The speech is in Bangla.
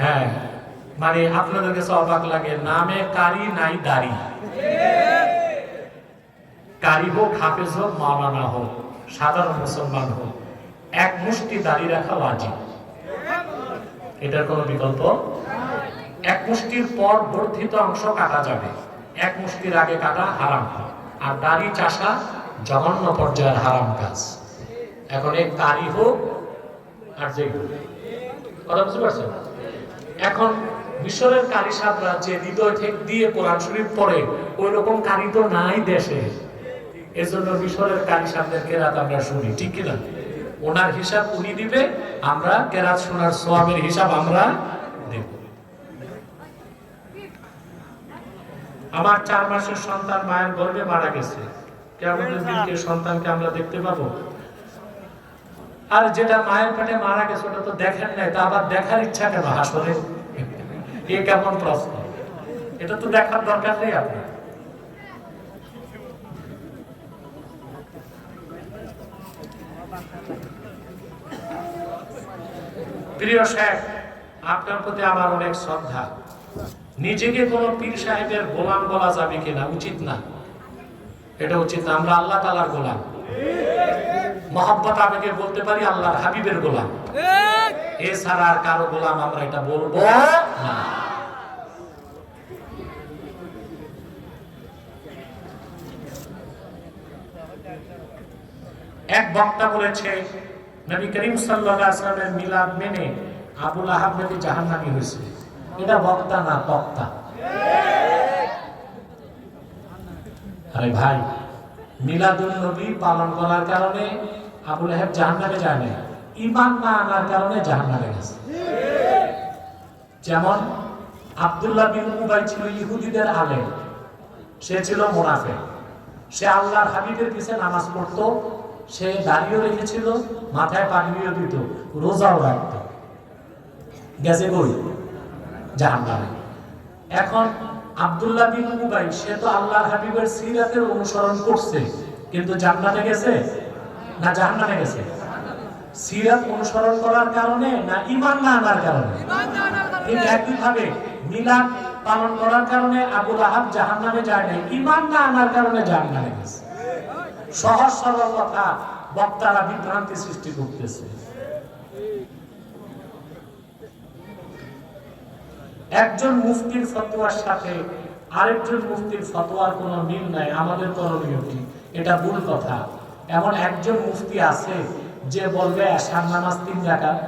হ্যাঁ, মানে আপনাদের কাছে অবাক লাগে, নামে কারি নাই দাড়ি। কারি হোক, হাফেজ হোক, মাওলানা হোক, সাধারণ মুসলমান হোক, এক মুষ্টি দাড়ি রাখা ওয়াজিব। এটার কোনো বিকল্প। এক মুষ্টির পর বর্ধিত অংশ কাটা যাবে, এক মুষ্টির আগে কাটা হারাম। আর দাড়ি চাষা জঘন্য পর্যায়ের হারাম কাজ। এখন এই কারি হোক আর যে কথা বুঝতে পারছেন। এখন মিশরের কারি সাহেবরা যে হৃদয় থেকে দিয়ে কোরআন শরীফ পড়ে, ওই রকম কারি তো নাই দেশে। এজন্য মিশরের কারি সাহেবদের কেরাত আমরা শুনি, ঠিক কিনা? ওনার হিসাব উনি দিবে, আমরা কেরাত শোনার সওয়াবের হিসাব আমরা দেব। আমার 4 মাসের সন্তান মায়ের গর্ভে মারা গেছে, কিয়ামতের দিনকে সন্তানকে আমরা দেখতে পাবো? আর যেটা মায়ের পেটে মারা গেছে ওটা তো দেখেন নাই, তা আবার দেখার ইচ্ছা কেন হাসরে? এ কেমন প্রশ্ন? এটা তো দেখার দরকার নেই আপনার। প্রিয় শেখ, আপনার প্রতি আমার অনেক শ্রদ্ধা। নিজেকে কোনো পীর সাহেবের গোলাম বলা যাবে কিনা? উচিত না, এটা উচিত না। আমরা আল্লাহ তাআলার গোলাম। মহব্বত আবেগে বলতে পারি আল্লাহর হাবিবের গোলাম, এছাড়া আর কারো গোলাম আমরা এটা বলবো না। এক বক্তা বলেছে, নবী করিম সাল্লাল্লাহু আলাইহি ওয়াসাল্লামের মিলাদ মেনে আবু লাহাব নাকি জাহান্নামী হয়েছে। এটা বক্তা না, তক্তা। আরে ভাই, মিলাদুন নবী পালন করার কারণে আবু লাহাব জাহান্নামে যায় না, ঈমান না আনার কারণে জাহান্নামে গেছে। যেমন আব্দুল্লাহ বিন উবাই ছিল ইহুদিদের আলেম, সে ছিল মুনাফিক। সে আল্লাহর হাবিবের পিছনে নামাজ পড়তো, সে দাড়িও রেখেছিল, মাথায় পাগড়িও দিত, রোজাও রাখত। গেছে কই? জাহান্নামে। এখন আব্দুল্লাহ বিন উবাই, সে তো আল্লাহর হাবিবের সিরাতের অনুসরণ করছে, কিন্তু জান্নাতে গেছে না জাহান্নামে গেছে? সিরাত অনুসরণ করার কারণে না ঈমান না আনার কারণে? ঠিক একইভাবে মিলাদ পালন করার কারণে আবু লাহাব জাহান্নামে যায় নাই, ঈমান না আনার কারণে জাহান্নামে গেছে। সহজ সরল কথা, বক্তারা বিভ্রান্তি সৃষ্টি করতেছে। একজন মুফতির ফতোয়ার সাথে আরেকজন মুফতির ফতোয়ার কোনো মিল নাই, আমাদের করণীয় কি? এটা ভুল কথা। এমন একজন মুফতি আছে যে বলবে এশার নামাজ 3 রাকাত,